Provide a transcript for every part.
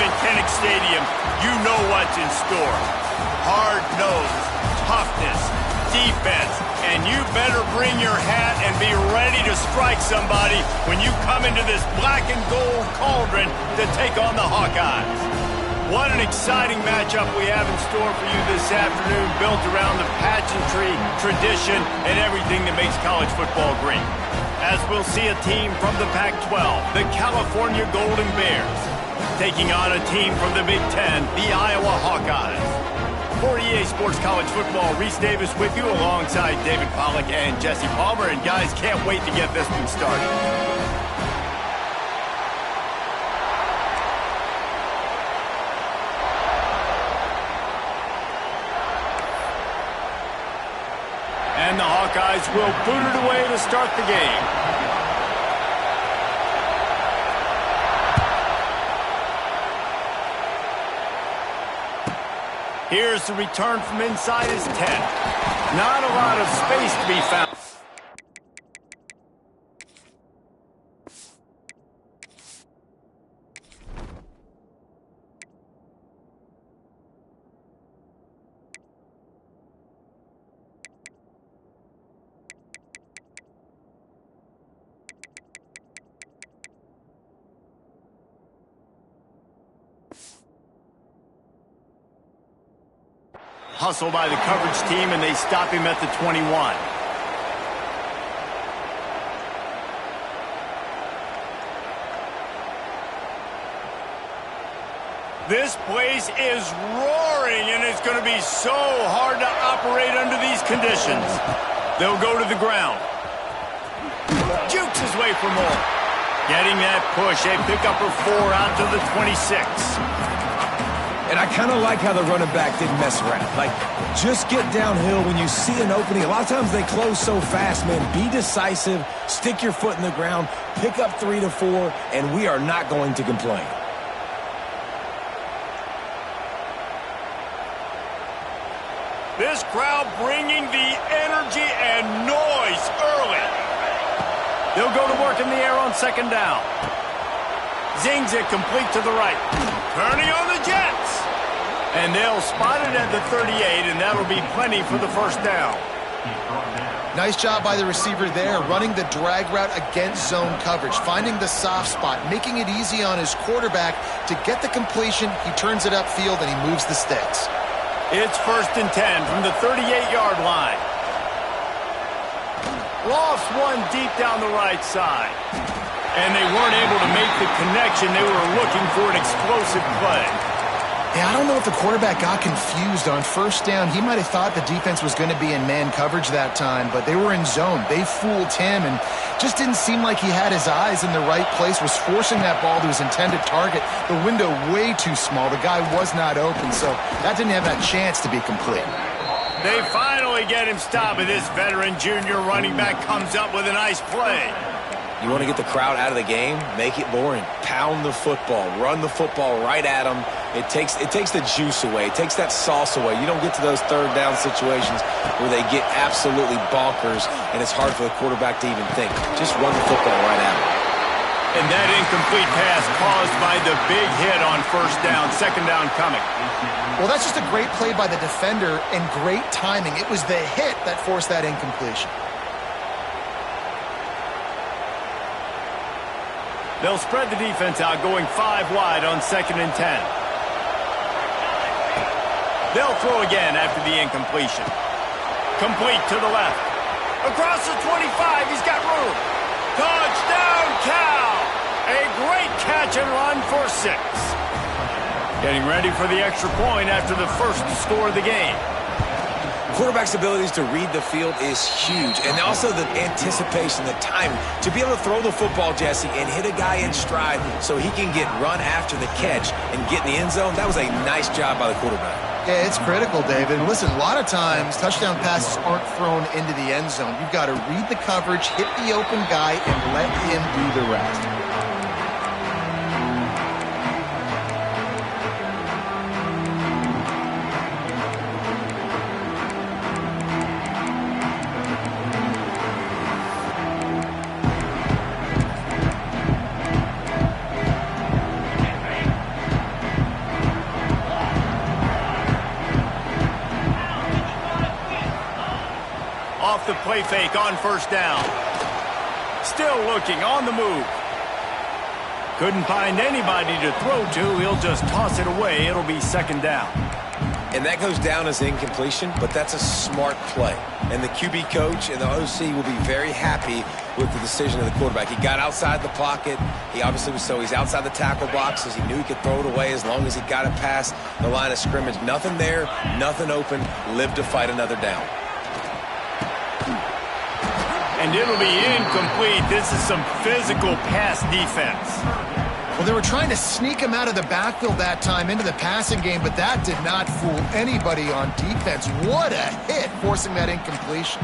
in Kinnick Stadium, you know what's in store. Hard nose, toughness, defense, and you better bring your hat and be ready to strike somebody when you come into this black and gold cauldron to take on the Hawkeyes. What an exciting matchup we have in store for you this afternoon, built around the pageantry, tradition, and everything that makes college football great. As we'll see a team from the Pac-12, the California Golden Bears, taking on a team from the Big Ten, the Iowa Hawkeyes. For EA Sports College Football, Reese Davis with you alongside David Pollack and Jesse Palmer. And guys, can't wait to get this one started. And the Hawkeyes will boot it away to start the game. Here's the return from inside his 10. Not a lot of space to be found. Hustle by the coverage team, and they stop him at the 21. This place is roaring, and it's going to be so hard to operate under these conditions. They'll go to the ground. Jukes his way for more. Getting that push, a pickup of 4 out to the 26. And I kind of like how the running back didn't mess around. Like, just get downhill when you see an opening. A lot of times they close so fast, man. Be decisive, stick your foot in the ground, pick up 3 to 4, and we are not going to complain. This crowd bringing the energy and noise early. They'll go to work in the air on second down. Zings it complete to the right. Turning on the Jets. And they'll spot it at the 38, and that'll be plenty for the first down. Nice job by the receiver there, running the drag route against zone coverage, finding the soft spot, making it easy on his quarterback to get the completion. He turns it upfield, and he moves the sticks. It's 1st and 10 from the 38-yard line. Lost one deep down the right side. And they weren't able to make the connection. They were looking for an explosive play. Yeah, I don't know if the quarterback got confused on first down. He might have thought the defense was going to be in man coverage that time, but they were in zone. They fooled him and just didn't seem like he had his eyes in the right place, was forcing that ball to his intended target. The window way too small. The guy was not open, so that didn't have that chance to be complete. They finally get him stopped, and this veteran junior running back comes up with a nice play. You want to get the crowd out of the game? Make it boring. Pound the football. Run the football right at them. It takes the juice away. It takes that sauce away. You don't get to those third down situations where they get absolutely bonkers, and it's hard for the quarterback to even think. Just run the football right at them. And that incomplete pass caused by the big hit on first down. Second down coming. Well, that's just a great play by the defender and great timing. It was the hit that forced that incompletion. They'll spread the defense out, going 5 wide on 2nd and 10. They'll throw again after the incompletion. Complete to the left. Across the 25, he's got room. Touchdown, Cal! A great catch and run for 6. Getting ready for the extra point after the first score of the game. Quarterback's abilities to read the field is huge, and also the anticipation, the timing. To be able to throw the football, Jesse, and hit a guy in stride so he can get run after the catch and get in the end zone, that was a nice job by the quarterback. Yeah, it's critical, David. And listen, a lot of times touchdown passes aren't thrown into the end zone. You've got to read the coverage, hit the open guy, and let him do the rest. play fake on first down. Still looking on the move. Couldn't find anybody to throw to. He'll just toss it away. It'll be second down. And that goes down as incompletion, but that's a smart play. And the QB coach and the OC will be very happy with the decision of the quarterback. He got outside the pocket. He obviously was he's outside the tackle boxes. He knew he could throw it away as long as he got it past the line of scrimmage. Nothing there, nothing open. Live to fight another down. And it'll be incomplete. This is some physical pass defense. Well, they were trying to sneak him out of the backfield that time into the passing game, but that did not fool anybody on defense. What a hit, forcing that incompletion.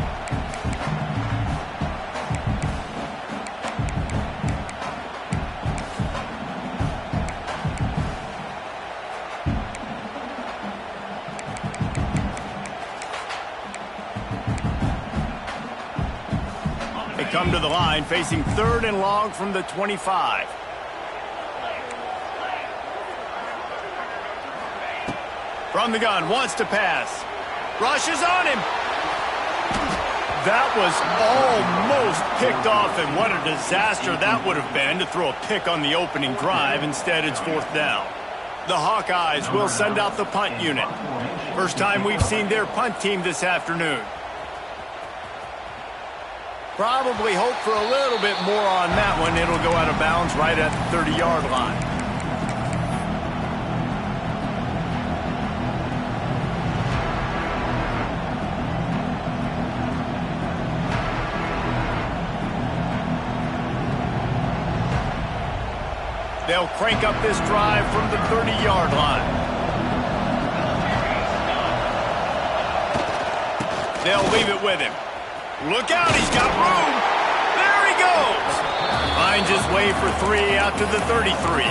They come to the line facing 3rd and long from the 25. From the gun, wants to pass. Rushes on him. That was almost picked off, and what a disaster that would have been to throw a pick on the opening drive. Instead, it's 4th down. The Hawkeyes will send out the punt unit. First time we've seen their punt team this afternoon. Probably hope for a little bit more on that one. It'll go out of bounds right at the 30-yard line. They'll crank up this drive from the 30-yard line. They'll leave it with him. Look out, he's got room. There he goes. Finds his way for 3 out to the 33.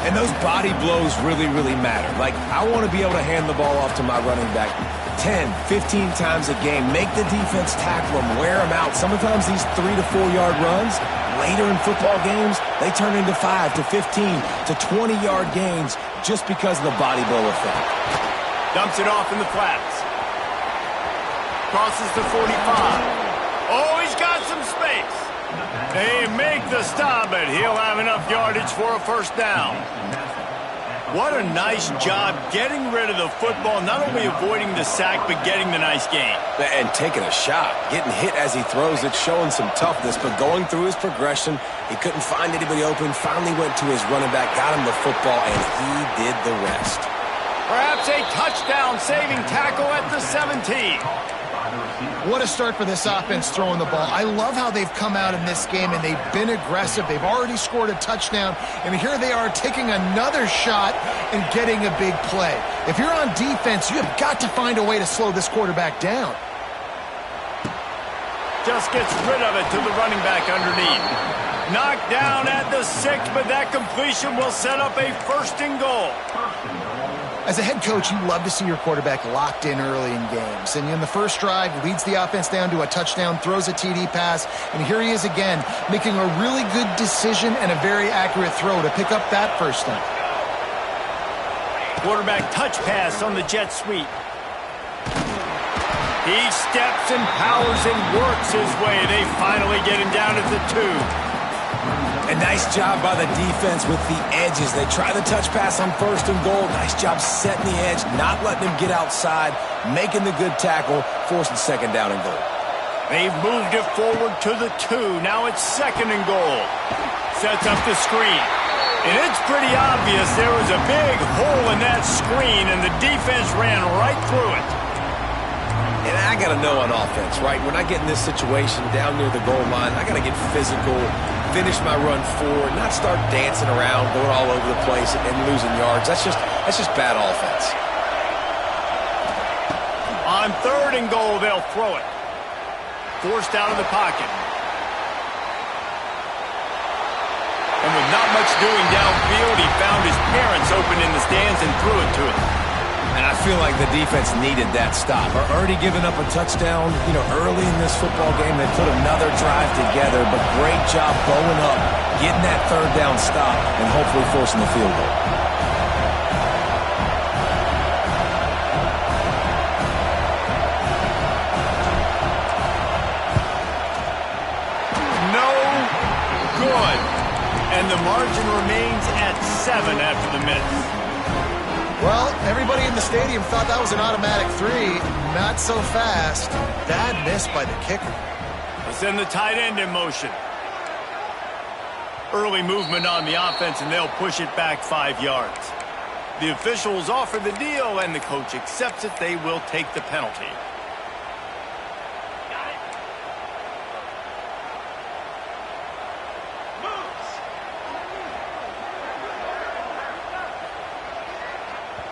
And those body blows really, really matter. Like, I want to be able to hand the ball off to my running back 10, 15 times a game. Make the defense tackle them, wear them out. Sometimes these 3 to 4 yard runs, later in football games, they turn into 5 to 15 to 20 yard gains just because of the body blow effect. Dumps it off in the flats. Crosses the 45. Oh, he's got some space. They make the stop, but he'll have enough yardage for a first down. What a nice job getting rid of the football, not only avoiding the sack, but getting the nice gain. And taking a shot, getting hit as he throws it, showing some toughness, but going through his progression, he couldn't find anybody open, finally went to his running back, got him the football, and he did the rest. Perhaps a touchdown-saving tackle at the 17. What a start for this offense throwing the ball. I love how they've come out in this game, and they've been aggressive. They've already scored a touchdown, and here they are taking another shot and getting a big play. If you're on defense, you have got to find a way to slow this quarterback down. Just gets rid of it to the running back underneath. Knocked down at the 6, but that completion will set up a 1st and goal. As a head coach, you love to see your quarterback locked in early in games. And in the first drive, leads the offense down to a touchdown, throws a TD pass, and here he is again, making a really good decision and a very accurate throw to pick up that first down. Quarterback touch pass on the jet sweep. He steps and powers and works his way. They finally get him down at the 2. A nice job by the defense with the edges. They try the touch pass on 1st and goal. Nice job setting the edge, not letting him get outside, making the good tackle, forcing 2nd down and goal. They've moved it forward to the 2. Now it's 2nd and goal. Sets up the screen. And it's pretty obvious there was a big hole in that screen, and the defense ran right through it. And I got to know on offense, right? When I get in this situation down near the goal line, I got to get physical, finish my run forward, not start dancing around, going all over the place and losing yards. That's just bad offense. On 3rd and goal, they'll throw it. Forced out of the pocket. And with not much doing downfield, he found his parents open in the stands and threw it to them. And I feel like the defense needed that stop. Are already giving up a touchdown, early in this football game. They put another drive together, but great job going up, getting that 3rd down stop, and hopefully forcing the field goal. good. And the margin remains at 7 after the miss. Well, everybody in the stadium thought that was an automatic 3. Not so fast. Bad miss by the kicker. We'll send the tight end in motion. Early movement on the offense, and they'll push it back 5 yards. The officials offer the deal, and the coach accepts it. They will take the penalty.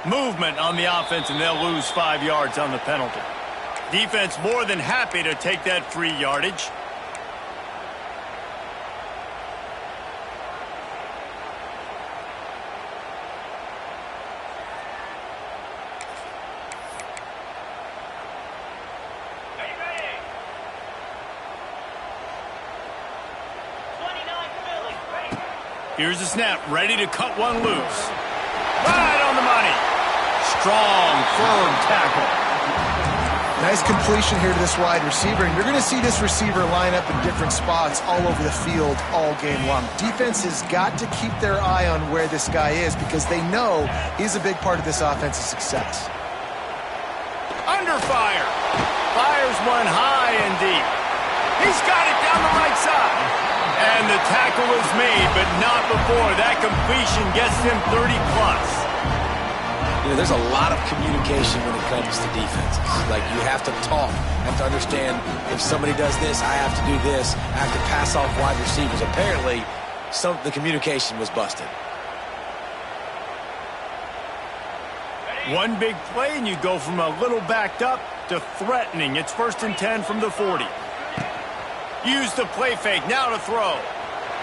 Movement on the offense, and they'll lose 5 yards on the penalty. Defense more than happy to take that free yardage. Here's the snap, ready to cut one loose. Right on the money. Strong, firm tackle. Nice completion here to this wide receiver, and you're going to see this receiver line up in different spots all over the field all game long. Defense has got to keep their eye on where this guy is because they know he's a big part of this offense's success. Under fire. Fires one high and deep. He's got it down the right side. And the tackle is made, but not before. That completion gets him 30-plus. You know, there's a lot of communication when it comes to defenses. Like, you have to talk. You have to understand if somebody does this, I have to do this. I have to pass off wide receivers. Apparently, the communication was busted. One big play, and you go from a little backed up to threatening. It's 1st and 10 from the 40. Use the play fake, now to throw.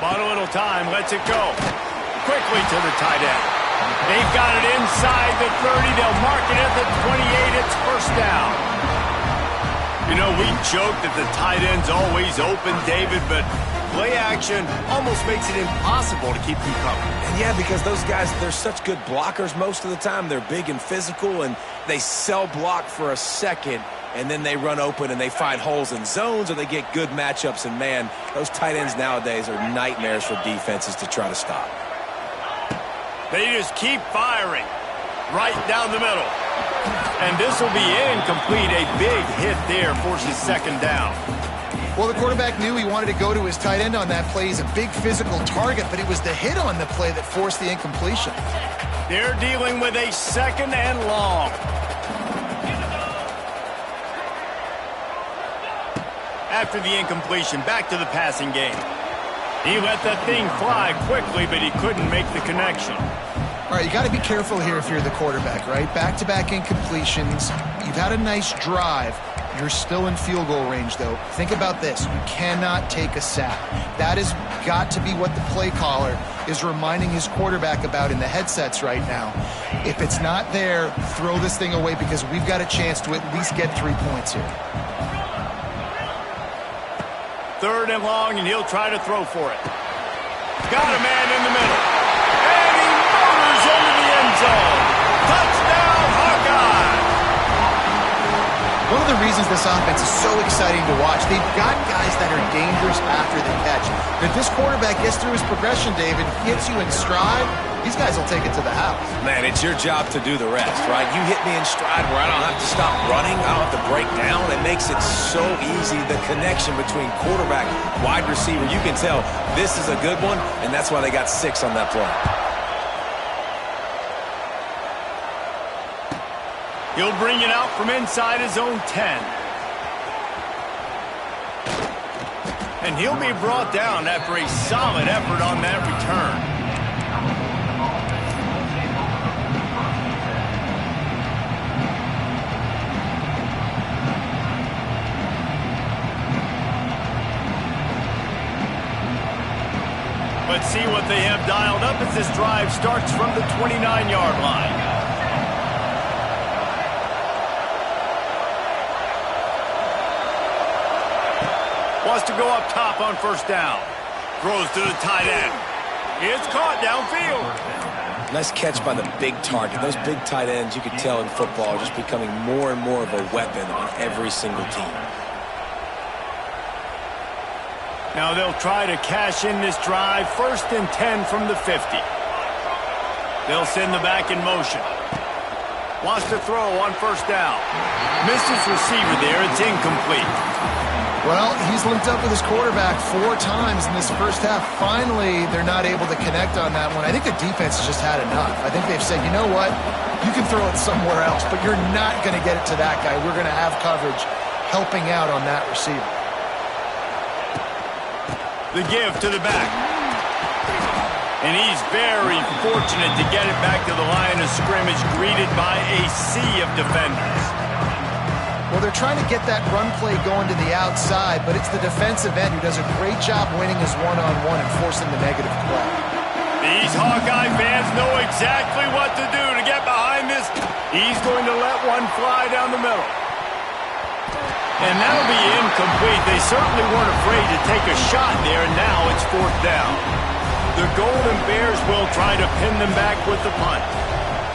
Bought a little time, lets it go. Quickly to the tight end. They've got it inside the 30. They'll mark it at the 28. It's 1st down. You know, we joke that the tight end's always open, David, but play action almost makes it impossible to keep them covered. And yeah, because those guys, they're such good blockers most of the time. They're big and physical, and they cell block for a second, and then they run open and they find holes in zones, or they get good matchups. And, man, those tight ends nowadays are nightmares for defenses to try to stop. They just keep firing right down the middle. And this will be incomplete. A big hit there forces 2nd down. Well, the quarterback knew he wanted to go to his tight end on that play. He's a big physical target, but it was the hit on the play that forced the incompletion. They're dealing with a 2nd and long. After the incompletion, back to the passing game. He let that thing fly quickly, but he couldn't make the connection. All right, you got to be careful here if you're the quarterback, right? Back-to-back incompletions. You've had a nice drive. You're still in field goal range, though. Think about this. You cannot take a sack. That has got to be what the play caller is reminding his quarterback about in the headsets right now. If it's not there, throw this thing away because we've got a chance to at least get 3 points here. 3rd and long, and he'll try to throw for it. Got a man in the middle. And he motors into the end zone. Touchdown, Hawkeye! One of the reasons this offense is so exciting to watch, they've got guys that are dangerous after the catch. And if this quarterback gets through his progression, David, gets you in stride, these guys will take it to the house. Man, it's your job to do the rest, right? You hit me in stride where I don't have to stop running. I don't have to break down. It makes it so easy, the connection between quarterback, wide receiver. You can tell this is a good one, and that's why they got 6 on that play. He'll bring it out from inside his own 10. And he'll be brought down after a solid effort on that return. Let's see what they have dialed up as this drive starts from the 29-yard line. Wants to go up top on 1st down. Throws to the tight end. It's caught downfield. Nice catch by the big target. Those big tight ends, you could tell in football, are just becoming more and more of a weapon on every single team. Now they'll try to cash in this drive. 1st and 10 from the 50. They'll send the back in motion. Wants to throw on 1st down. Misses receiver there. It's incomplete. Well, he's linked up with his quarterback 4 times in this first half. Finally, they're not able to connect on that one. I think the defense has just had enough. I think they've said, you know what? You can throw it somewhere else, but you're not going to get it to that guy. We're going to have coverage helping out on that receiver. The give to the back. And he's very fortunate to get it back to the line of scrimmage, greeted by a sea of defenders. Well, they're trying to get that run play going to the outside, but it's the defensive end who does a great job winning his one-on-one and forcing the negative play. These Hawkeye fans know exactly what to do to get behind this. He's going to let one fly down the middle. And that'll be incomplete. They certainly weren't afraid to take a shot there, and now it's 4th down. The Golden Bears will try to pin them back with the punt.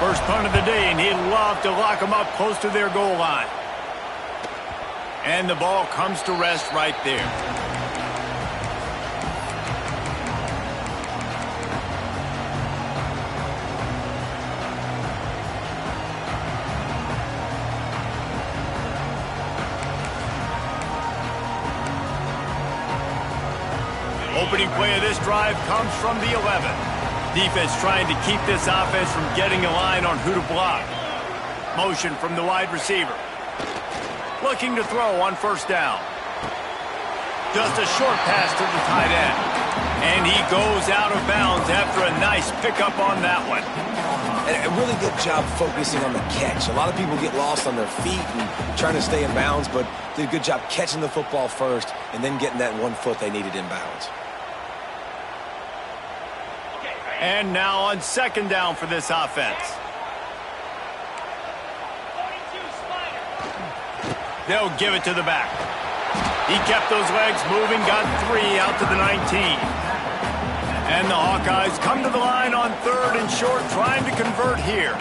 First punt of the day, and he'd love to lock them up close to their goal line. And the ball comes to rest right there. Opening play of this drive comes from the 11. Defense trying to keep this offense from getting a line on who to block. Motion from the wide receiver. Looking to throw on 1st down. Just a short pass to the tight end. And he goes out of bounds after a nice pickup on that one. And a really good job focusing on the catch. A lot of people get lost on their feet and trying to stay in bounds, but did a good job catching the football first and then getting that 1 foot they needed in bounds. And now on 2nd down for this offense. They'll give it to the back. He kept those legs moving, got 3 out to the 19. And the Hawkeyes come to the line on 3rd and short, trying to convert here.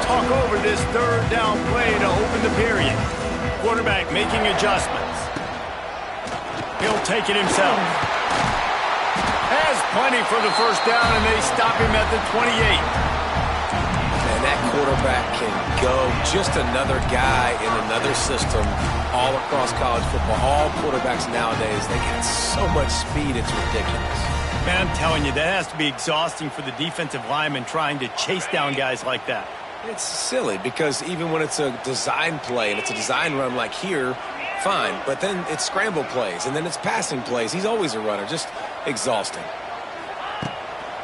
Talk over this 3rd down play to open the period. Quarterback making adjustments. He'll take it himself. Has plenty for the 1st down, and they stop him at the 28. And that quarterback can go. Just another guy in another system all across college football. All quarterbacks nowadays, they get so much speed, it's ridiculous. Man, I'm telling you, that has to be exhausting for the defensive lineman trying to chase down guys like that. It's silly because even when it's a design play and it's a design run like here, fine. But then it's scramble plays and then it's passing plays. He's always a runner. Just exhausting.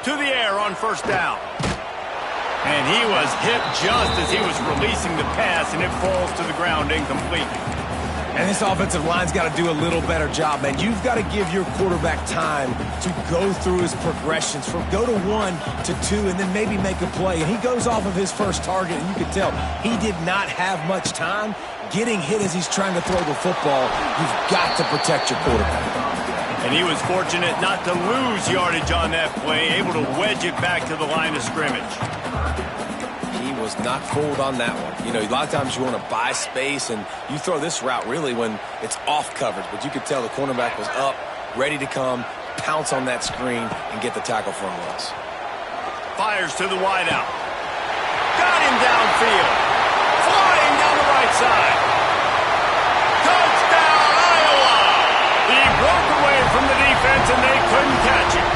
To the air on 1st down. And he was hit just as he was releasing the pass, and it falls to the ground incomplete. And this offensive line's got to do a little better job, man. You've got to give your quarterback time to go through his progressions from go to 1 to 2 and then maybe make a play. And he goes off of his first target, and you can tell he did not have much time getting hit as he's trying to throw the football. You've got to protect your quarterback. And he was fortunate not to lose yardage on that play, able to wedge it back to the line of scrimmage. Was not fooled on that one. You know, a lot of times you want to buy space, and you throw this route really when it's off coverage, but you could tell the cornerback was up, ready to come, pounce on that screen, and get the tackle for a loss. Fires to the wideout. Got him downfield. Flying down the right side. Touchdown, Iowa! He broke away from the defense, and they couldn't catch him.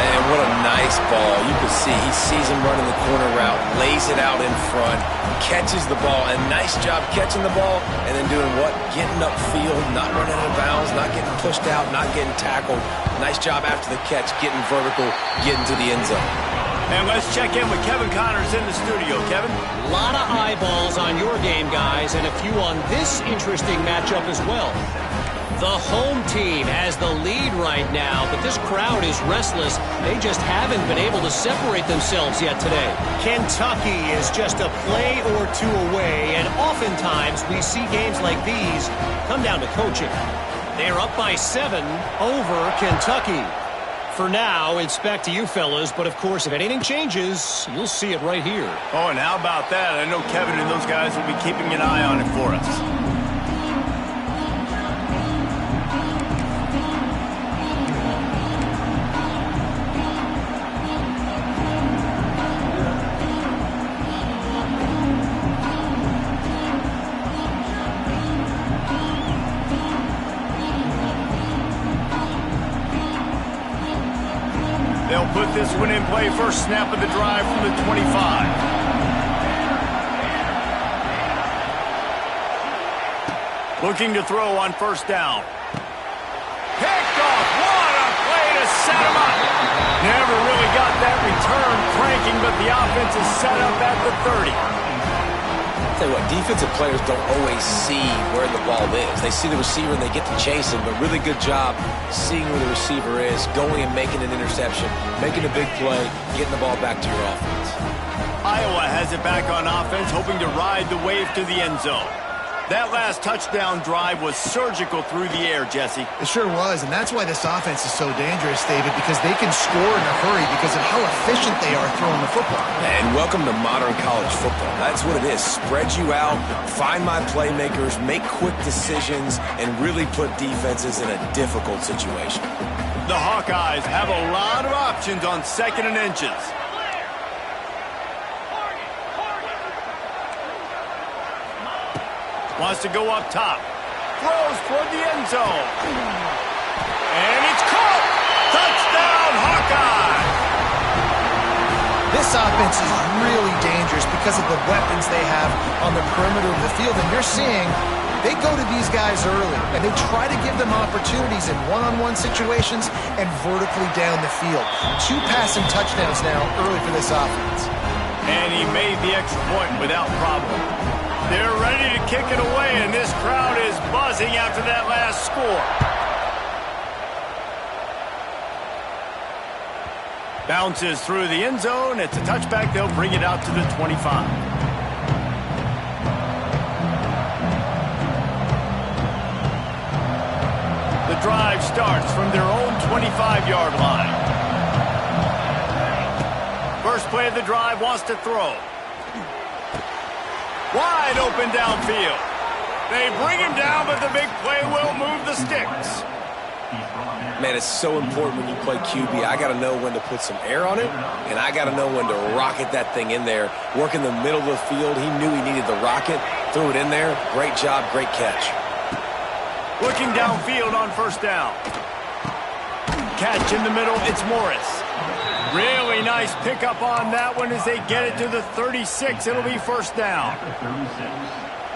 And what a nice ball. You can see he sees him running the corner route, lays it out in front, catches the ball, and nice job catching the ball and then doing what? Getting upfield, not running out of bounds, not getting pushed out, not getting tackled. Nice job after the catch, getting vertical, getting to the end zone. And let's check in with Kevin Connors in the studio. Kevin? A lot of eyeballs on your game, guys, and a few on this interesting matchup as well. The home team has the lead right now, but this crowd is restless. They just haven't been able to separate themselves yet today. Kentucky is just a play or two away, and oftentimes we see games like these come down to coaching. They're up by 7 over Kentucky. For now, it's back to you fellas, but of course, if anything changes, you'll see it right here. Oh, and how about that? I know Kevin and those guys will be keeping an eye on it for us. They'll put this one in play. First snap of the drive from the 25. Looking to throw on first down. Picked off. What a play to set him up. Never really got that return cranking, but the offense is set up at the 30. Tell you what, defensive players don't always see where the ball is. They see the receiver and they get to chase him, but really good job seeing where the receiver is, going and making an interception, making a big play, getting the ball back to your offense. Iowa has it back on offense, hoping to ride the wave to the end zone. That last touchdown drive was surgical through the air, Jesse. It sure was, and that's why this offense is so dangerous, David, because they can score in a hurry because of how efficient they are throwing the football. And welcome to modern college football. That's what it is. Spread you out, find my playmakers, make quick decisions, and really put defenses in a difficult situation. The Hawkeyes have a lot of options on 2nd and inches. Wants to go up top. Throws toward the end zone. And it's caught. Touchdown, Hawkeye. This offense is really dangerous because of the weapons they have on the perimeter of the field. And you're seeing they go to these guys early, and they try to give them opportunities in one-on-one situations and vertically down the field. 2 passing touchdowns now early for this offense. And he made the extra point without problem. They're ready to kick it away, and this crowd is buzzing after that last score. Bounces through the end zone. It's a touchback. They'll bring it out to the 25. The drive starts from their own 25-yard line. First play of the drive, wants to throw. Wide open downfield. They bring him down, but the big play will move the sticks. Man, it's so important when you play QB. I got to know when to put some air on it, and I got to know when to rocket that thing in there. Work in the middle of the field. He knew he needed the rocket. Threw it in there. Great job, great catch. Looking downfield on first down. Catch in the middle, it's Morris. Really nice pickup on that one as they get it to the 36. It'll be first down.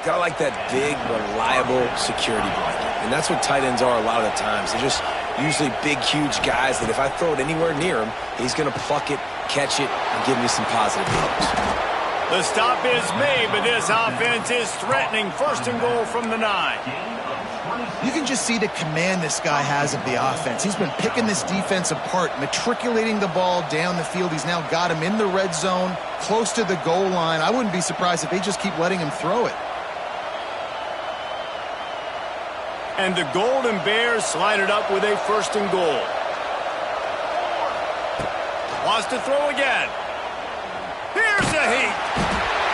Got to like that big, reliable security blanket. And that's what tight ends are a lot of the times. They're just usually big, huge guys that if I throw it anywhere near him, he's going to pluck it, catch it, and give me some positive looks. The stop is made, but this offense is threatening. First and goal from the 9. You can just see the command this guy has of the offense. He's been picking this defense apart, matriculating the ball down the field. He's now got him in the red zone, close to the goal line. I wouldn't be surprised if they just keep letting him throw it. And the Golden Bears slide it up with a first and goal. Wants to throw again. Here's a heat.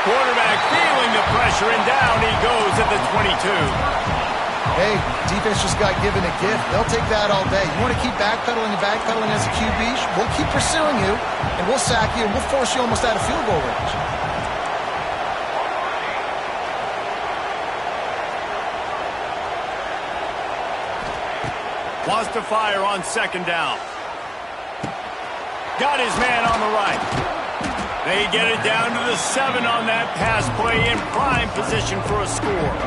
Quarterback feeling the pressure, and down he goes at the 22. Hey, defense just got given a gift. They'll take that all day. You want to keep backpedaling and backpedaling as a QB? We'll keep pursuing you, and we'll sack you, and we'll force you almost out of field goal range. Wants to fire on second down. Got his man on the right. They get it down to the 7 on that pass play, in prime position for a score.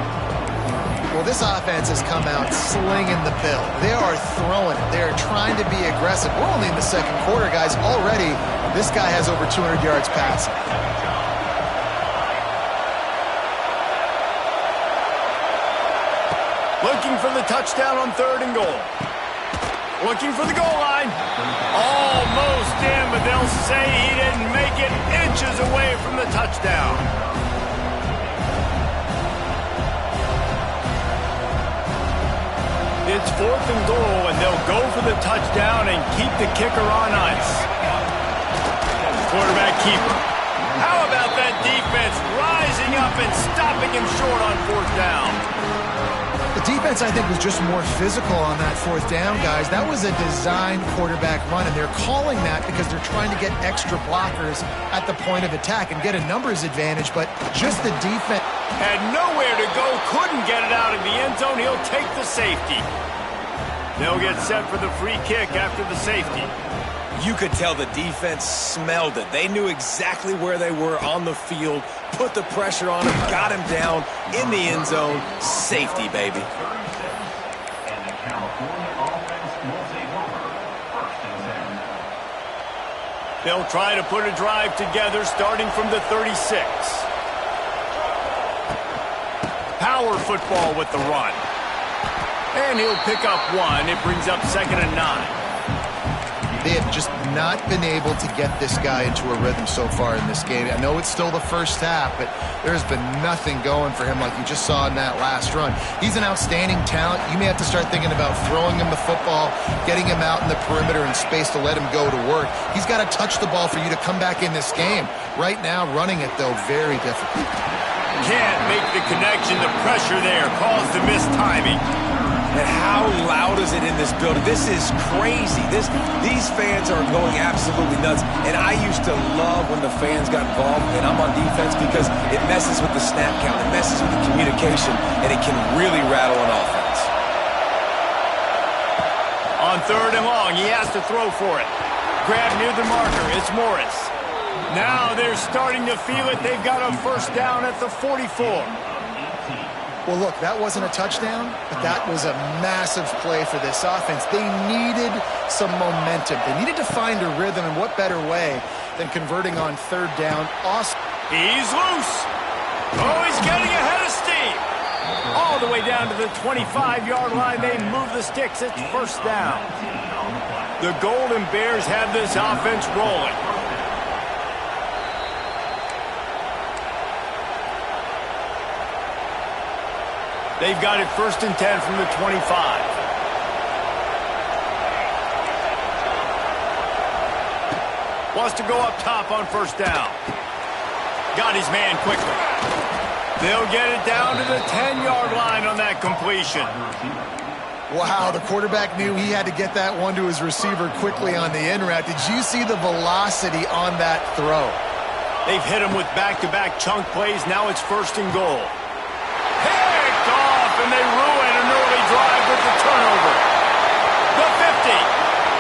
Well, this offense has come out slinging the pill. They are throwing it. They are trying to be aggressive. We're only in the second quarter, guys. Already, this guy has over 200 yards passing. Looking for the touchdown on 3rd and goal. Looking for the goal line. Almost in, but they'll say he didn't make it, inches away from the touchdown. It's 4th and goal, and they'll go for the touchdown and keep the kicker on ice. Quarterback keeper. How about that defense rising up and stopping him short on 4th down? The defense, I think, was just more physical on that 4th down, guys. That was a designed quarterback run, and they're calling that because they're trying to get extra blockers at the point of attack and get a numbers advantage, but just the defense. Had nowhere to go, couldn't get it out of the end zone. He'll take the safety. They'll get set for the free kick after the safety. You could tell the defense smelled it. They knew exactly where they were on the field, put the pressure on him, got him down in the end zone. Safety, baby. They'll try to put a drive together starting from the 36. Power football with the run. And he'll pick up 1. It brings up 2nd and 9. They have just not been able to get this guy into a rhythm so far in this game. I know it's still the first half, but there's been nothing going for him like you just saw in that last run. He's an outstanding talent. You may have to start thinking about throwing him the football, getting him out in the perimeter in space to let him go to work. He's got to touch the ball for you to come back in this game. Right now, running it, though, very difficult. Can't make the connection. The pressure there caused the missed timing. And how loud is it in this building? This is crazy. These fans are going absolutely nuts. And I used to love when the fans got involved, and I'm on defense because it messes with the snap count. It messes with the communication, and it can really rattle an offense. On 3rd and long, he has to throw for it. Grab near the marker. It's Morris. Now they're starting to feel it. They've got a 1st down at the 44. Well, look, that wasn't a touchdown, but that was a massive play for this offense. They needed some momentum. They needed to find a rhythm, and what better way than converting on 3rd down. Awesome. He's loose. Oh, he's getting ahead of steam. All the way down to the 25-yard line. They move the sticks. It's 1st down. The Golden Bears have this offense rolling. They've got it 1st and 10 from the 25. Wants to go up top on 1st down. Got his man quickly. They'll get it down to the 10-yard line on that completion. Wow, the quarterback knew he had to get that one to his receiver quickly on the in route. Did you see the velocity on that throw? They've hit him with back-to-back chunk plays. Now it's 1st and goal. Picked off, and they ruin an early drive with the turnover. The 50.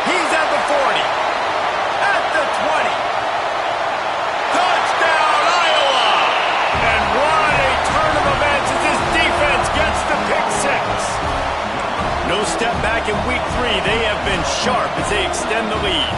He's at the 40. At the 20. Touchdown, Iowa! And what a turn of events as this defense gets the pick 6. No step back in week 3. They have been sharp as they extend the lead.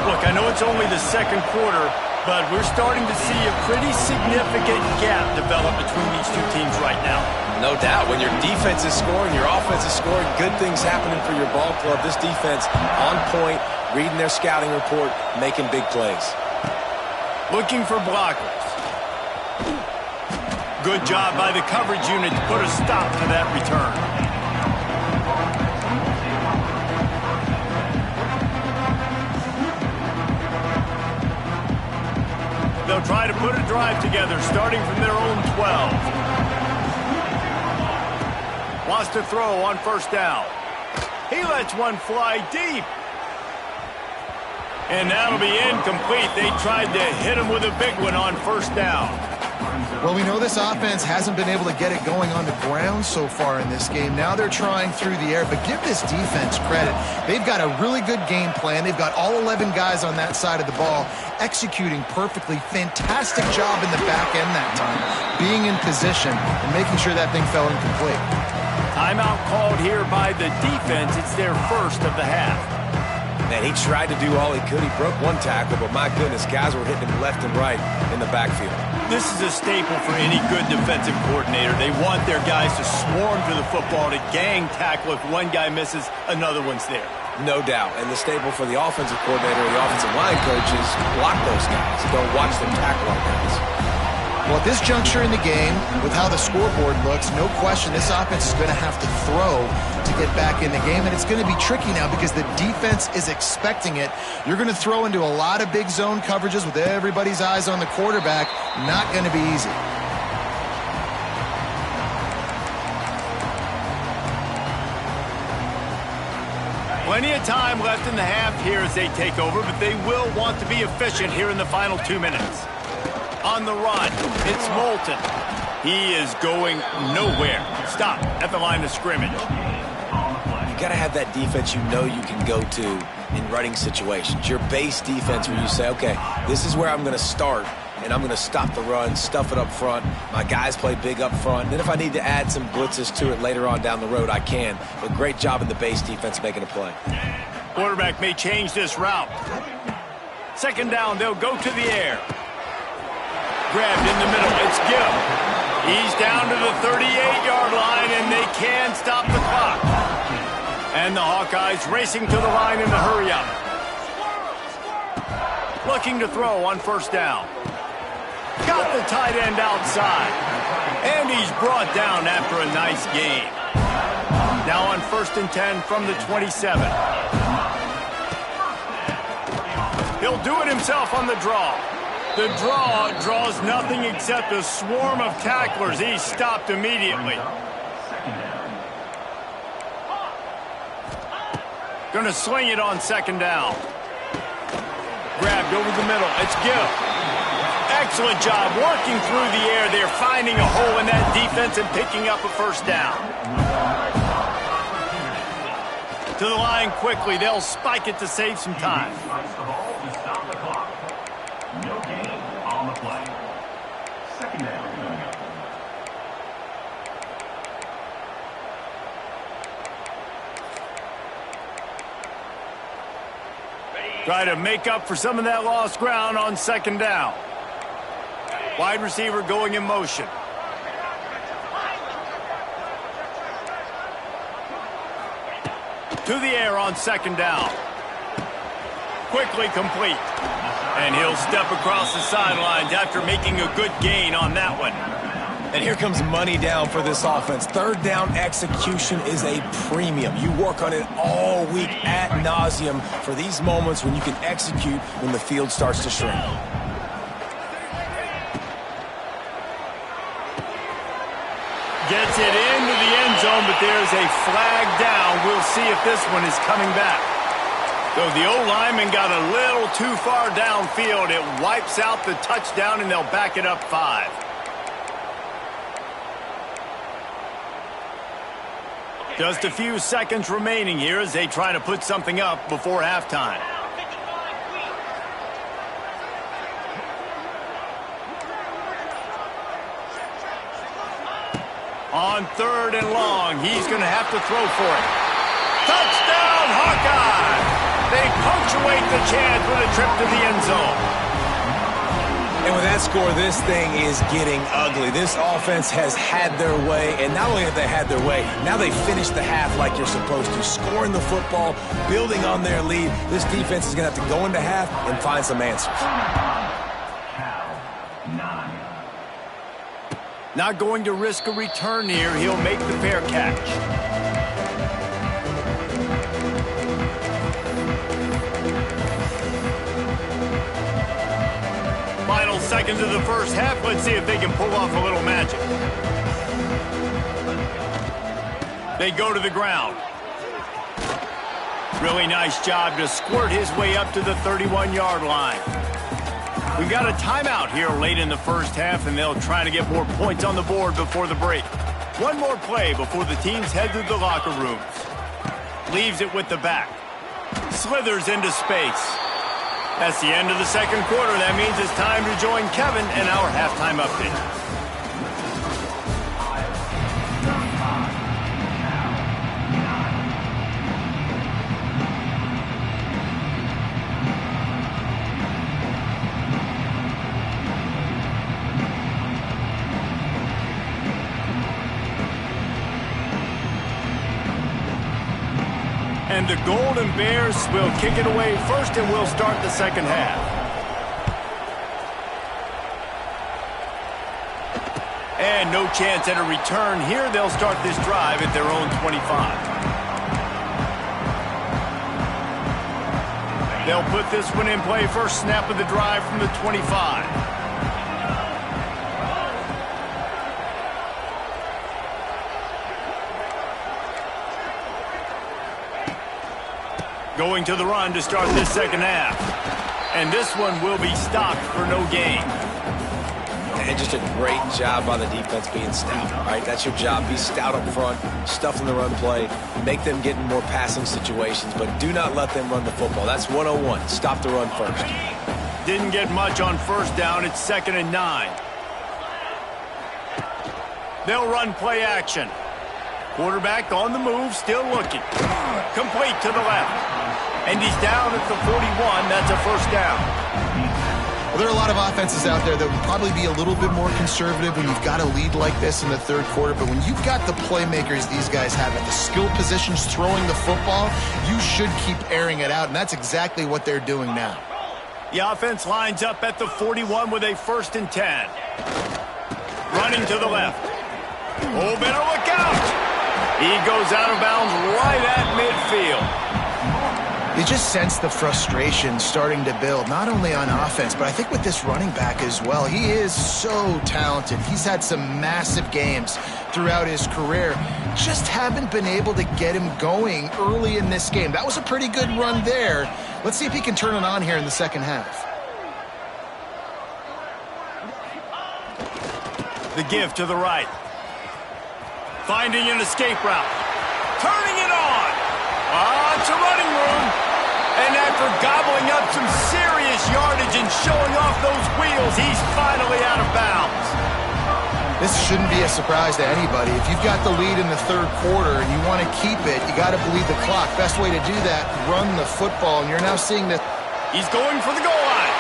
Look, I know it's only the 2nd quarter, but we're starting to see a pretty significant gap develop between these two teams right now. No doubt. When your defense is scoring, your offense is scoring, good things happening for your ball club. This defense on point, reading their scouting report, making big plays. Looking for blockers. Good job by the coverage unit to put a stop to that return. They'll try to put a drive together, starting from their own 12. Wants to throw on 1st down. He lets one fly deep. And that'll be incomplete. They tried to hit him with a big one on 1st down. Well, we know this offense hasn't been able to get it going on the ground so far in this game. Now they're trying through the air, but give this defense credit. They've got a really good game plan. They've got all 11 guys on that side of the ball executing perfectly. Fantastic job in the back end that time, being in position and making sure that thing fell incomplete. Timeout called here by the defense. It's their 1st of the half. And he tried to do all he could. He broke one tackle, but my goodness, guys were hitting him left and right in the backfield. This is a staple for any good defensive coordinator. They want their guys to swarm to the football, to gang tackle. If one guy misses, another one's there. No doubt. And the staple for the offensive coordinator or the offensive line coach is block those guys. Don't watch them tackle our guys. Well, at this juncture in the game, with how the scoreboard looks, no question this offense is going to have to throw to get back in the game, and it's going to be tricky now because the defense is expecting it. You're going to throw into a lot of big zone coverages with everybody's eyes on the quarterback. Not going to be easy. Plenty of time left in the half here as they take over, but they will want to be efficient here in the final 2 minutes. On the run, it's Moulton. He is going nowhere. Stop at the line of scrimmage. You got to have that defense you know you can go to in running situations. Your base defense where you say, okay, this is where I'm going to start, and I'm going to stop the run, stuff it up front. My guys play big up front. Then if I need to add some blitzes to it later on down the road, I can. But great job in the base defense making a play. Quarterback may change this route. Second down, they'll go to the air. Grabbed in the middle, it's Gill. He's down to the 38-yard line, and they can stop the clock. And the Hawkeyes racing to the line in the hurry-up. Looking to throw on first down. Got the tight end outside. And he's brought down after a nice gain. Now on 1st and 10 from the 27. He'll do it himself on the draw. The draw draws nothing except a swarm of tacklers. He's stopped immediately. Going to sling it on second down. Grabbed over the middle. It's Gill. Excellent job working through the air. They're finding a hole in that defense and picking up a first down. To the line quickly. They'll spike it to save some time. Try to make up for some of that lost ground on second down. Wide receiver going in motion. To the air on second down. Quickly complete. And he'll step across the sidelines after making a good gain on that one. And here comes money down for this offense. Third down execution is a premium. You work on it all week ad nauseum for these moments when you can execute when the field starts to shrink. Gets it into the end zone, but there's a flag down. We'll see if this one is coming back. So the O-lineman got a little too far downfield. It wipes out the touchdown, and they'll back it up 5. Just a few seconds remaining here as they try to put something up before halftime. On 3rd and long, he's going to have to throw for it. Touchdown, Hawkeye! They punctuate the chance with a trip to the end zone. And with that score, this thing is getting ugly. This offense has had their way, and not only have they had their way, now they finished the half like you're supposed to, scoring the football, building on their lead. This defense is going to have to go into half and find some answers. Not going to risk a return here. He'll make the fair catch. Final seconds of the first half. Let's see if they can pull off a little magic. They go to the ground. Really nice job to squirt his way up to the 31-yard line. We've got a timeout here late in the first half, and they'll try to get more points on the board before the break. One more play before the teams head to the locker rooms. Leaves it with the back. Slithers into space. That's the end of the second quarter. That means it's time to join Kevin and our halftime update. And the Golden Bears will kick it away first, and we'll start the second half. And no chance at a return here. They'll start this drive at their own 25. They'll put this one in play. First snap of the drive from the 25. Going to the run to start this second half. And this one will be stopped for no gain. And just a great job by the defense being stout. All right, that's your job. Be stout up front, stuff in the run play, make them get in more passing situations, but do not let them run the football. That's 101. Stop the run first. Didn't get much on first down. It's 2nd and 9. They'll run play action. Quarterback on the move, still looking. Complete to the left. And he's down at the 41. That's a first down. Well, there are a lot of offenses out there that would probably be a little bit more conservative when you've got a lead like this in the third quarter. But when you've got the playmakers these guys have at the skill positions throwing the football, you should keep airing it out. And that's exactly what they're doing now. The offense lines up at the 41 with a 1st and 10. Running to the left. Oh, better look out. He goes out of bounds right at midfield. You just sense the frustration starting to build, not only on offense, but I think with this running back as well. He is so talented. He's had some massive games throughout his career. Just haven't been able to get him going early in this game. That was a pretty good run there. Let's see if he can turn it on here in the second half. The give to the right. Finding an escape route. Turning it on. It's a running room. And after gobbling up some serious yardage and showing off those wheels, he's finally out of bounds. This shouldn't be a surprise to anybody. If you've got the lead in the third quarter and you want to keep it, you got to bleed the clock. Best way to do that, run the football. And you're now seeing that. He's going for the goal line.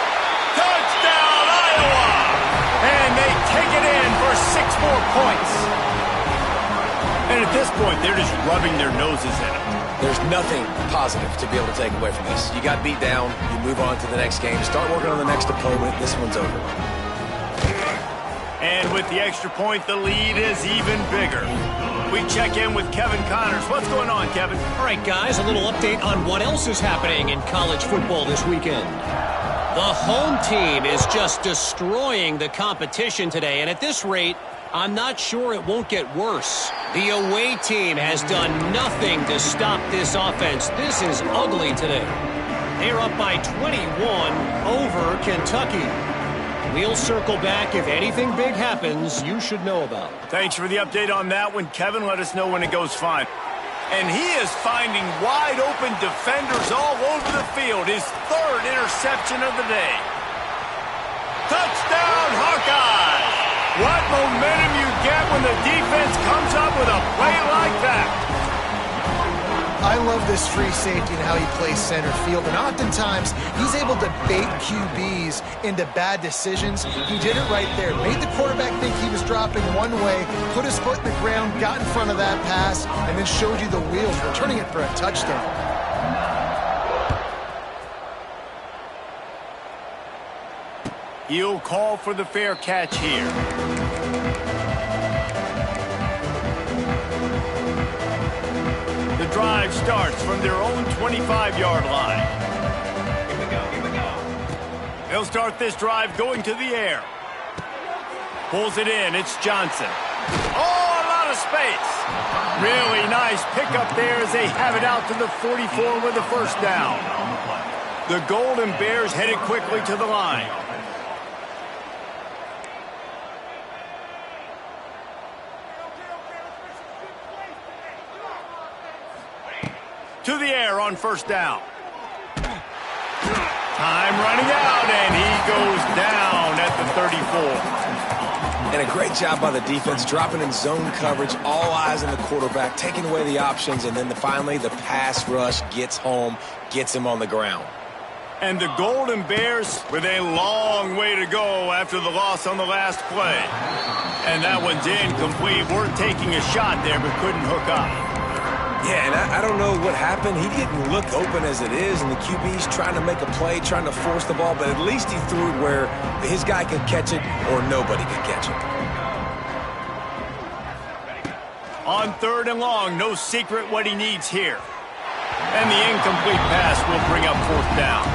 Touchdown, Iowa! And they take it in for 6 more points. And at this point, they're just rubbing their noses in it. There's nothing positive to be able to take away from this. You got beat down, you move on to the next game, start working on the next opponent. This one's over. And with the extra point, the lead is even bigger. We check in with Kevin Connors. What's going on, Kevin? All right, guys, a little update on what else is happening in college football this weekend. The home team is just destroying the competition today, and at this rate, I'm not sure it won't get worse. The away team has done nothing to stop this offense. This is ugly today. They're up by 21 over Kentucky. We'll circle back if anything big happens you should know about. Thanks for the update on that one, Kevin. Let us know when it goes fine. And he is finding wide open defenders all over the field. His 3rd interception of the day. Touchdown, Hawkeyes! What momentum you get when the defense comes up with a play like that. I love this free safety and how he plays center field. And oftentimes, he's able to bait QBs into bad decisions. He did it right there. Made the quarterback think he was dropping one way, put his foot in the ground, got in front of that pass, and then showed you the wheels, returning it for a touchdown. He'll call for the fair catch here. The drive starts from their own 25-yard line. Here we go. They'll start this drive going to the air. Pulls it in. It's Johnson. Oh, a lot of space. Really nice pickup there as they have it out to the 44 with the first down. The Golden Bears headed quickly to the line. To the air on first down. Time running out, and he goes down at the 34. And a great job by the defense, dropping in zone coverage, all eyes on the quarterback, taking away the options, and then finally the pass rush gets home, gets him on the ground. And the Golden Bears with a long way to go after the loss on the last play. And that one's incomplete. We're taking a shot there, but couldn't hook up. Yeah, and I don't know what happened. He didn't look open as it is, and the QB's trying to make a play, trying to force the ball, but at least he threw it where his guy could catch it or nobody could catch it. On 3rd and long, no secret what he needs here. And the incomplete pass will bring up 4th down.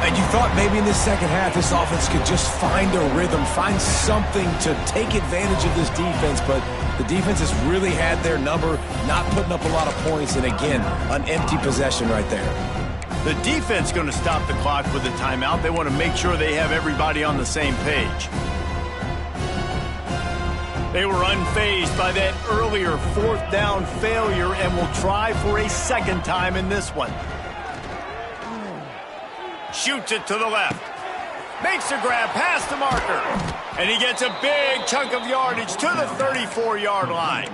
And you thought maybe in the second half this offense could just find a rhythm, find something to take advantage of this defense, but the defense has really had their number, not putting up a lot of points, and again, an empty possession right there. The defense going to stop the clock with a timeout. They want to make sure they have everybody on the same page. They were unfazed by that earlier 4th down failure and will try for a second time in this one. Shoots it to the left. Makes a grab past the marker. And he gets a big chunk of yardage to the 34-yard line.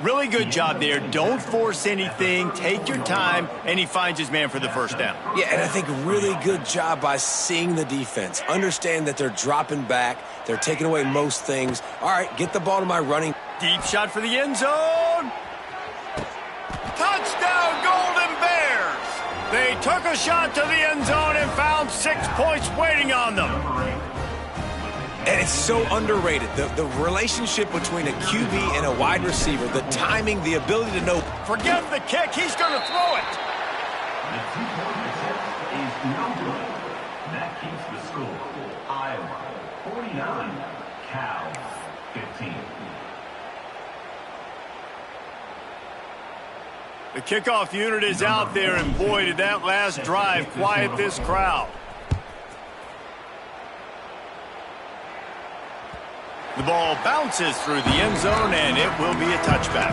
Really good job there. Don't force anything. Take your time. And he finds his man for the 1st down. Yeah, and I think really good job by seeing the defense. Understand that they're dropping back. They're taking away most things. All right, get the ball to my running. Deep shot for the end zone. Touchdown, Golden Bears. They took a shot to the end zone and found 6 points waiting on them. And it's so underrated. The relationship between a QB and a wide receiver, the timing, the ability to know. Forget the kick. He's going to throw it. That keeps the score. Iowa 49, Cal 15. The kickoff unit is out there, and boy, did that last drive quiet this crowd. The ball bounces through the end zone, and it will be a touchback.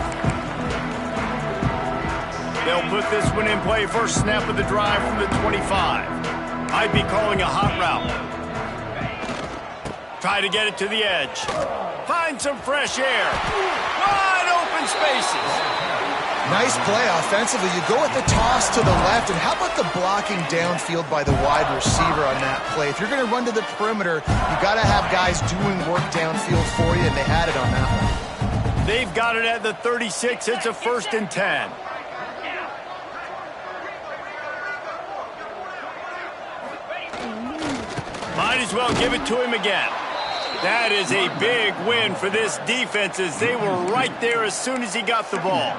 They'll put this one in play. First snap of the drive from the 25. I'd be calling a hot route. Try to get it to the edge. Find some fresh air. Wide open spaces. Nice play offensively. You go with the toss to the left, and how about the blocking downfield by the wide receiver on that play? If you're going to run to the perimeter, you got to have guys doing work downfield for you, and they had it on that one. They've got it at the 36. It's a 1st and 10. Might as well give it to him again. That is a big win for this defense, as they were right there as soon as he got the ball.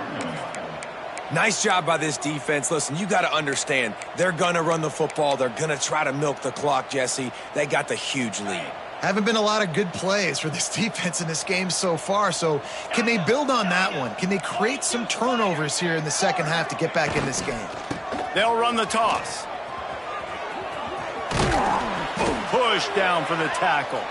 Nice job by this defense. Listen, you got to understand, they're going to run the football. They're going to try to milk the clock, Jesse. They got the huge lead. Haven't been a lot of good plays for this defense in this game so far, so can they build on that one? Can they create some turnovers here in the second half to get back in this game? They'll run the toss. Push down for the tackle.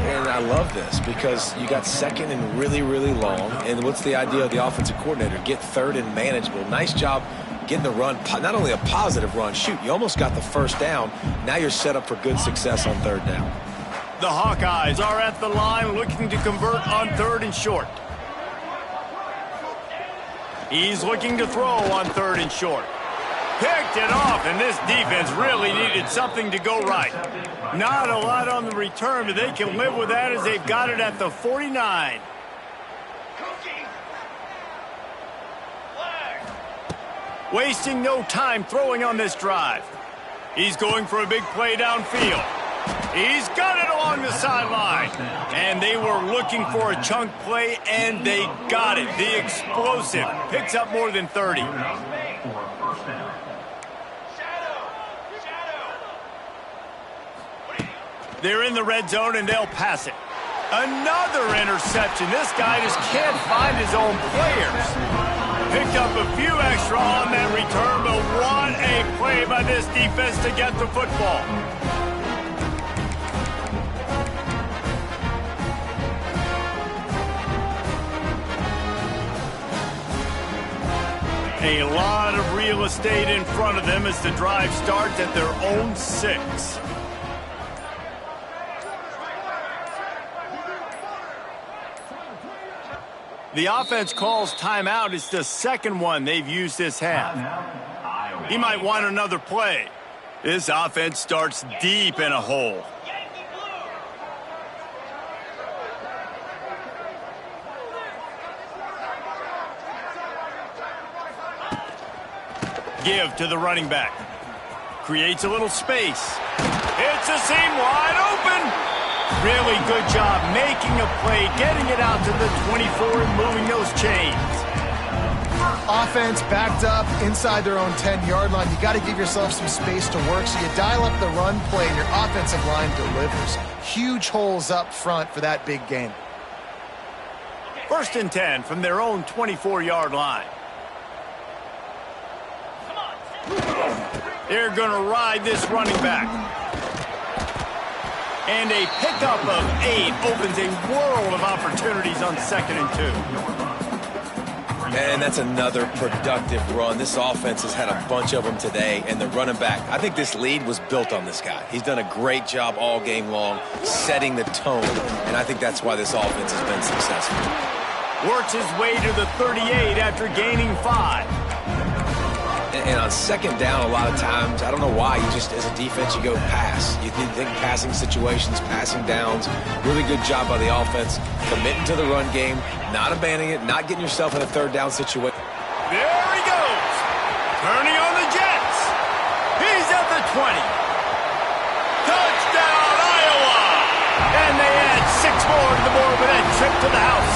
And I love this because you got 2nd and really, really long. And what's the idea of the offensive coordinator? Get 3rd and manageable. Nice job getting the run. Not only a positive run. Shoot, you almost got the 1st down. Now you're set up for good success on 3rd down. The Hawkeyes are at the line looking to convert on 3rd and short. He's looking to throw on 3rd and short. Picked it off, and this defense really needed something to go right. Not a lot on the return, but they can live with that as they've got it at the 49. Wasting no time throwing on this drive. He's going for a big play downfield. He's got it along the sideline. And they were looking for a chunk play, and they got it. The explosive picks up more than 30. They're in the red zone, and they'll pass it. Another interception. This guy just can't find his own players. Picked up a few extra on that return, but what a play by this defense to get the football. A lot of real estate in front of them as the drive starts at their own 6. The offense calls timeout. It's the 2nd one they've used this half. He might want another play. This offense starts deep in a hole. Give to the running back. Creates a little space. It's a seam wide open. Really good job making a play, getting it out to the 24 and moving those chains. Offense backed up inside their own 10-yard line. You got to give yourself some space to work, so you dial up the run play and your offensive line delivers. Huge holes up front for that big game. 1st and 10 from their own 24-yard line. They're going to ride this running back. And a pickup of 8 opens a world of opportunities on 2nd and 2. And that's another productive run. This offense has had a bunch of them today, and the running back, I think this lead was built on this guy. He's done a great job all game long, setting the tone, and I think that's why this offense has been successful. Works his way to the 38 after gaining 5. And on 2nd down, a lot of times, I don't know why, you just, as a defense, you go pass. You think passing situations, passing downs. Really good job by the offense, committing to the run game, not abandoning it, not getting yourself in a 3rd down situation. There he goes. Turning on the Jets. He's at the 20. Touchdown, Iowa. And they add 6 more to the board with that trip to the house.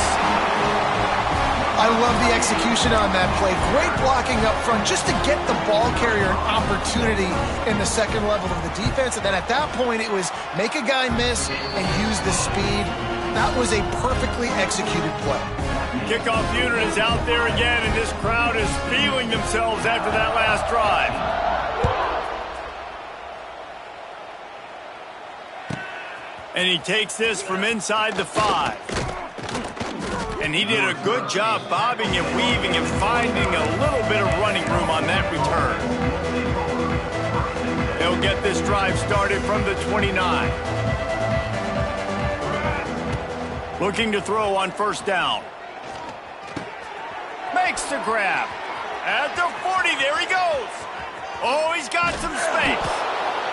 I love the execution on that play. Great blocking up front just to get the ball carrier an opportunity in the 2nd level of the defense. And then at that point, it was make a guy miss and use the speed. That was a perfectly executed play. Kickoff unit is out there again, and this crowd is feeling themselves after that last drive. And he takes this from inside the 5. And he did a good job bobbing and weaving and finding a little bit of running room on that return. They'll get this drive started from the 29. Looking to throw on 1st down. Makes the grab. At the 40, there he goes. Oh, he's got some space.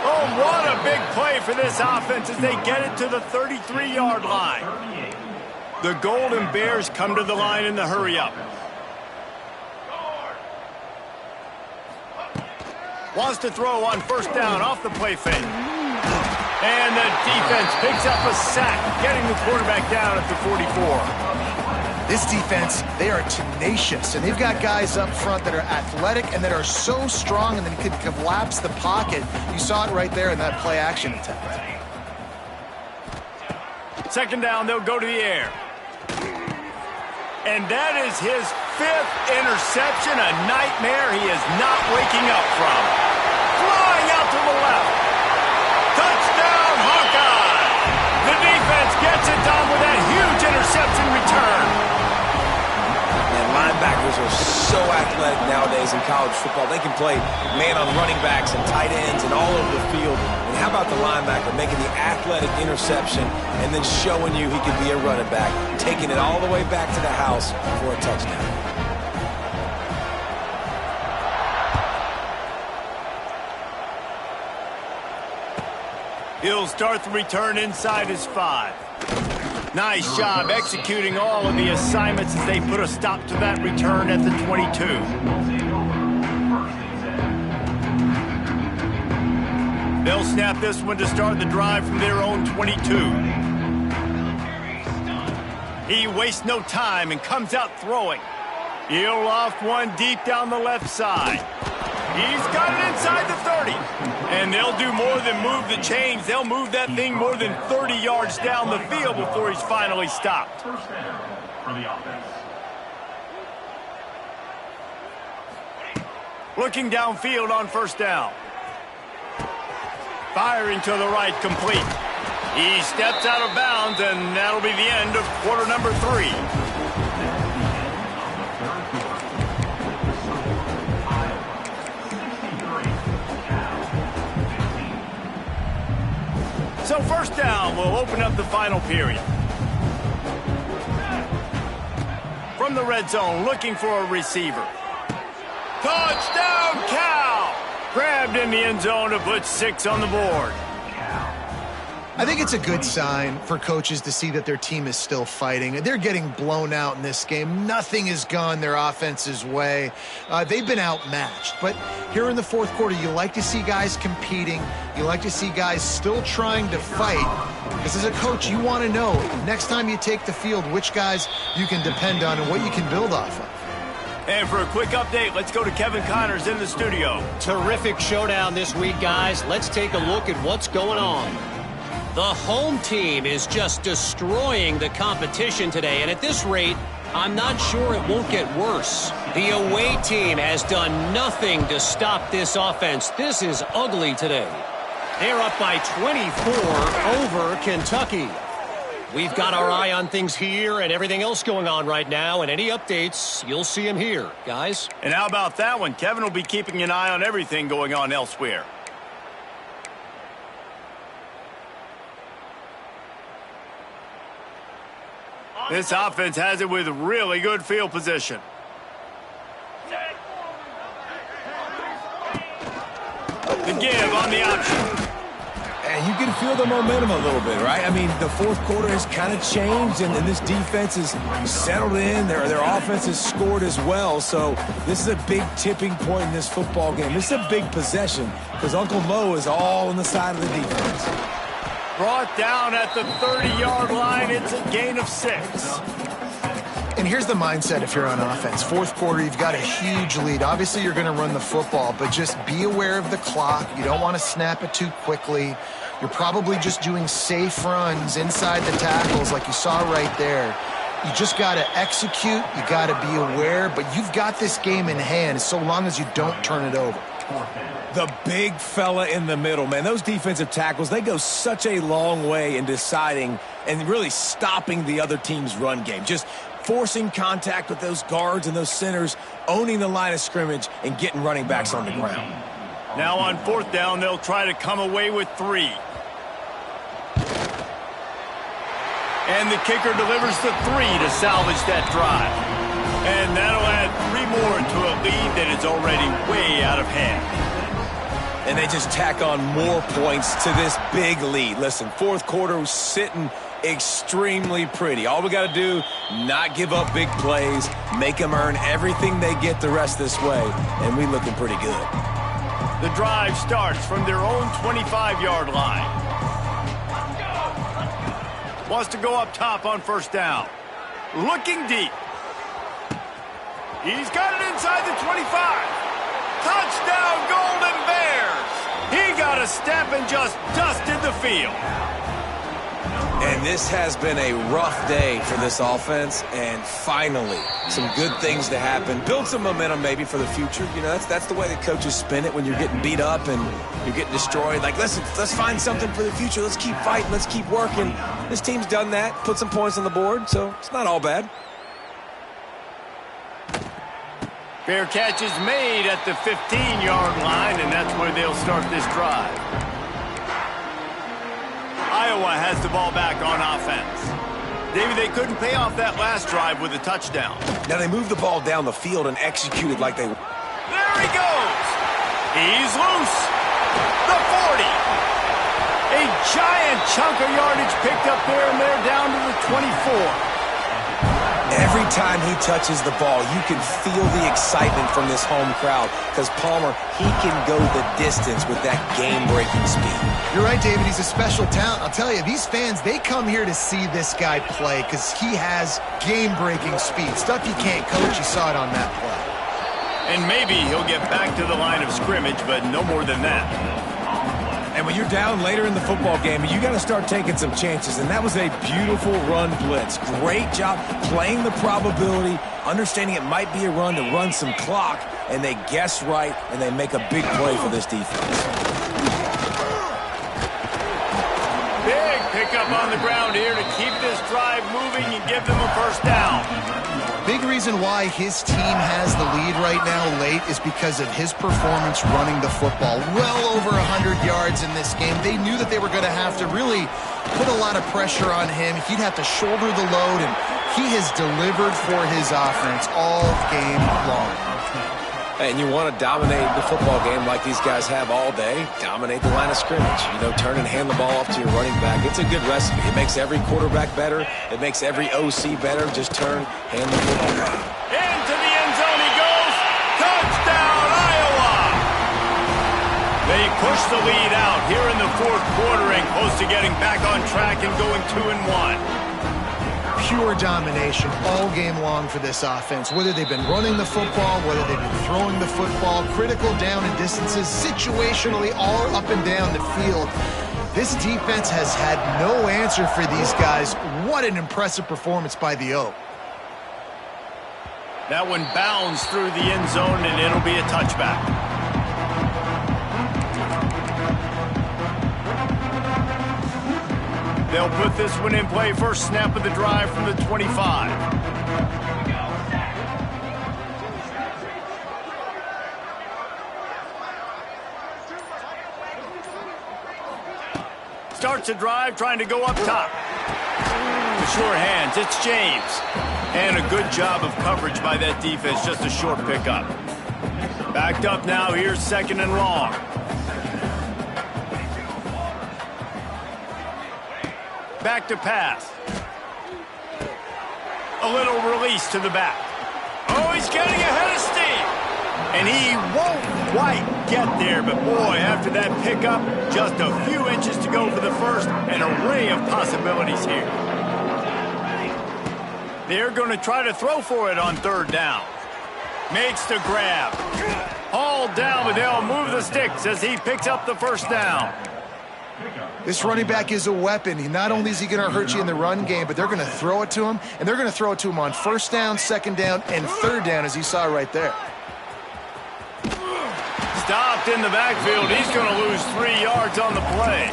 Oh, what a big play for this offense as they get it to the 33-yard line. The Golden Bears come to the line in the hurry-up. Wants to throw on 1st down off the play fake. And the defense picks up a sack, getting the quarterback down at the 44. This defense, they are tenacious, and they've got guys up front that are athletic and that are so strong and that can collapse the pocket. You saw it right there in that play-action attempt. 2nd down, they'll go to the air. And that is his 5th interception, a nightmare he is not waking up from. Flying out to the left. Touchdown, Hawkeye! The defense gets it done with that huge interception return. And linebackers are so athletic nowadays in college football. They can play man on running backs and tight ends and all over the field. And how about the linebacker making the athletic interception and then showing you he could be a running back, taking it all the way back to the house for a touchdown. He'll start the return inside his 5. Nice job executing all of the assignments as they put a stop to that return at the 22. They'll snap this one to start the drive from their own 22. He wastes no time and comes out throwing. He'll loft one deep down the left side. He's got it inside the 30. And they'll do more than move the chains. They'll move that thing more than 30 yards down the field before he's finally stopped. 1st down for the offense. Looking downfield on 1st down. Firing to the right, complete. He steps out of bounds, and that'll be the end of quarter number 3. So 1st down will open up the final period. From the red zone, looking for a receiver. Touchdown, Cal! Grabbed in the end zone to put 6 on the board. I think it's a good sign for coaches to see that their team is still fighting. They're getting blown out in this game. Nothing has gone their offense's way. They've been outmatched. But here in the fourth quarter, you like to see guys competing. You like to see guys still trying to fight. Because as a coach, you want to know next time you take the field which guys you can depend on and what you can build off of. And for a quick update, let's go to Kevin Connors in the studio. Terrific showdown this week, guys. Let's take a look at what's going on. The home team is just destroying the competition today, and at this rate, I'm not sure it won't get worse. The away team has done nothing to stop this offense. This is ugly today. They're up by 24 over Kentucky. We've got our eye on things here and everything else going on right now, and any updates, you'll see them here, guys. And how about that one? Kevin will be keeping an eye on everything going on elsewhere. This offense has it with really good field position. The give on the option. And you can feel the momentum a little bit, right? I mean, the fourth quarter has kind of changed, and this defense is settled in. Their offense has scored as well. So this is a big tipping point in this football game. This is a big possession because Uncle Mo is all on the side of the defense. Brought down at the 30-yard line. It's a gain of 6. And here's the mindset if you're on offense. Fourth quarter, you've got a huge lead. Obviously, you're going to run the football, but just be aware of the clock. You don't want to snap it too quickly. You're probably just doing safe runs inside the tackles like you saw right there. You just got to execute. You got to be aware, but you've got this game in hand so long as you don't turn it over. The big fella in the middle, man. Those defensive tackles, they go such a long way in deciding and really stopping the other team's run game. Just forcing contact with those guards and those centers, owning the line of scrimmage, and getting running backs on the ground. Now on fourth down, they'll try to come away with 3. And the kicker delivers the 3 to salvage that drive. And that'll add 3 more to a lead that is already way out of hand. And they just tack on more points to this big lead. Listen, fourth quarter was sitting extremely pretty. All we got to do, not give up big plays, make them earn everything they get the rest this way, and we looking pretty good. The drive starts from their own 25-yard line. Wants to go up top on first down. Looking deep. He's got it inside the 25. Touchdown, Golden Bears! He got a step and just dusted the field. And this has been a rough day for this offense, and finally, some good things to happen. Build some momentum maybe for the future. You know, that's the way the coaches spin it when you're getting beat up and you're getting destroyed. Like, listen, let's find something for the future. Let's keep fighting. Let's keep working. This team's done that, put some points on the board, so it's not all bad. Fair catch is made at the 15-yard line, and that's where they'll start this drive. Iowa has the ball back on offense. David, they couldn't pay off that last drive with a touchdown. Now they moved the ball down the field and executed like they... There he goes! He's loose! The 40! A giant chunk of yardage picked up there, and they're down to the 24. Every time he touches the ball, you can feel the excitement from this home crowd because Palmer, he can go the distance with that game-breaking speed. You're right, David. He's a special talent. I'll tell you, these fans, they come here to see this guy play because he has game-breaking speed. Stuff you can't coach. You saw it on that play. And maybe he'll get back to the line of scrimmage, but no more than that. And when you're down later in the football game, you got to start taking some chances. And that was a beautiful run blitz. Great job playing the probability, understanding it might be a run to run some clock, and they guess right, and they make a big play for this defense. Big pickup on the ground here to keep this drive moving and give them a first down. Big reason why his team has the lead right now late is because of his performance running the football. Well over 100 yards in this game. They knew that they were going to have to really put a lot of pressure on him. He'd have to shoulder the load, and he has delivered for his offense all game long. And you want to dominate the football game like these guys have all day. Dominate the line of scrimmage. You know, turn and hand the ball off to your running back. It's a good recipe. It makes every quarterback better. It makes every OC better. Just turn, hand the football. Into the end zone he goes. Touchdown, Iowa! They push the lead out here in the fourth quarter and close to getting back on track and going 2-1. Pure domination all game long for this offense. Whether they've been running the football, whether they've been throwing the football, critical down and distances, situationally all up and down the field. This defense has had no answer for these guys. What an impressive performance by the O. That one bounds through the end zone, and it'll be a touchback. They'll put this one in play. First snap of the drive from the 25. Starts a drive, trying to go up top. With sure hands, it's James. And a good job of coverage by that defense, just a short pickup. Backed up now, here's 2nd and long. Back to pass. A little release to the back. Oh, he's getting ahead of steam. And he won't quite get there, but boy, after that pickup, just a few inches to go for the first. An array of possibilities here. They're going to try to throw for it on 3rd down. Makes the grab. Hauled down, but they'll move the sticks as he picks up the first down. This running back is a weapon. Not only is he going to hurt you in the run game, but they're going to throw it to him, and they're going to throw it to him on 1st down, 2nd down, and 3rd down, as you saw right there. Stopped in the backfield. He's going to lose 3 yards on the play.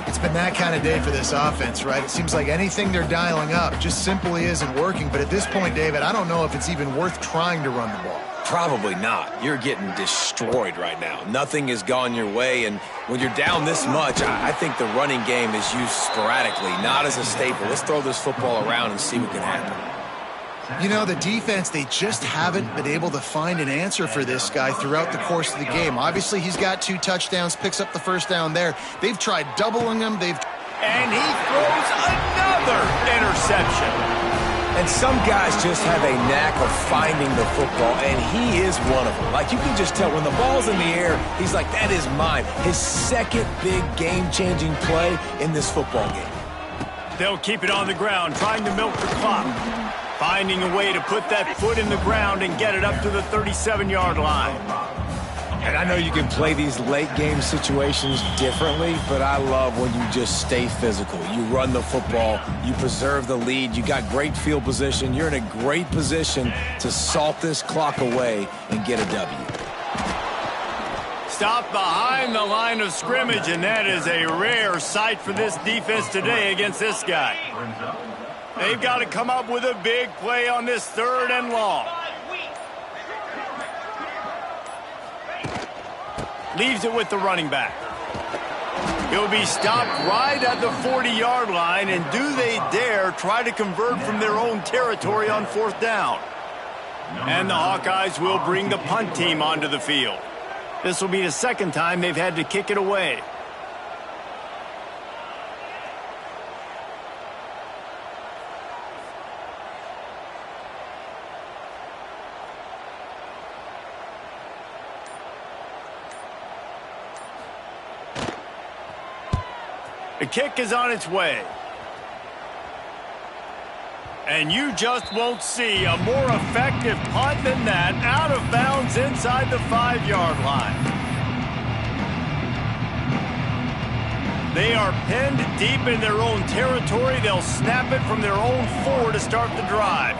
It's been that kind of day for this offense, right? It seems like anything they're dialing up just simply isn't working. But at this point, David, I don't know if it's even worth trying to run the ball. Probably not. You're getting destroyed right now. Nothing has gone your way, and when you're down this much, I think the running game is used sporadically, not as a staple. Let's throw this football around and see what can happen. You know, the defense, they just haven't been able to find an answer for this guy throughout the course of the game. Obviously, he's got 2 touchdowns, picks up the first down there. They've tried doubling him. And he throws another interception. And some guys just have a knack of finding the football, and he is one of them. Like, you can just tell when the ball's in the air, he's like, that is mine. His second big game-changing play in this football game. They'll keep it on the ground, trying to milk the clock. Finding a way to put that foot in the ground and get it up to the 37-yard line. And I know you can play these late-game situations differently, but I love when you just stay physical. You run the football, you preserve the lead, you got great field position, you're in a great position to salt this clock away and get a W. Stop behind the line of scrimmage, and that is a rare sight for this defense today against this guy. They've got to come up with a big play on this 3rd and long. Leaves it with the running back. He'll be stopped right at the 40-yard line, and do they dare try to convert from their own territory on 4th down? And the Hawkeyes will bring the punt team onto the field. This will be the 2nd time they've had to kick it away. The kick is on its way. And you just won't see a more effective punt than that, out of bounds inside the 5-yard line. They are pinned deep in their own territory. They'll snap it from their own 4 to start the drive.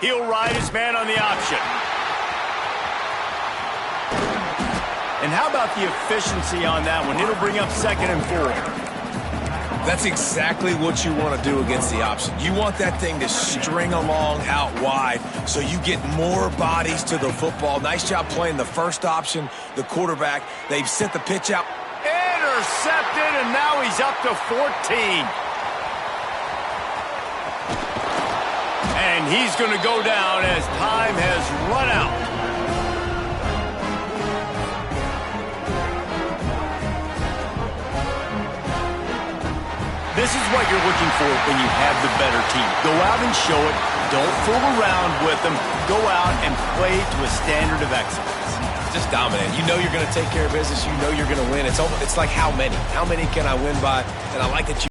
He'll ride his man on the option. And how about the efficiency on that one? It'll bring up 2nd and 4. That's exactly what you want to do against the option. You want that thing to string along out wide so you get more bodies to the football. Nice job playing the first option, the quarterback. They've sent the pitch out. Intercepted, and now he's up to 14. And he's going to go down as time has run out. This is what you're looking for when you have the better team. Go out and show it. Don't fool around with them. Go out and play to a standard of excellence. Just dominate. You know you're going to take care of business. You know you're going to win. It's like how many? How many can I win by? And I like that you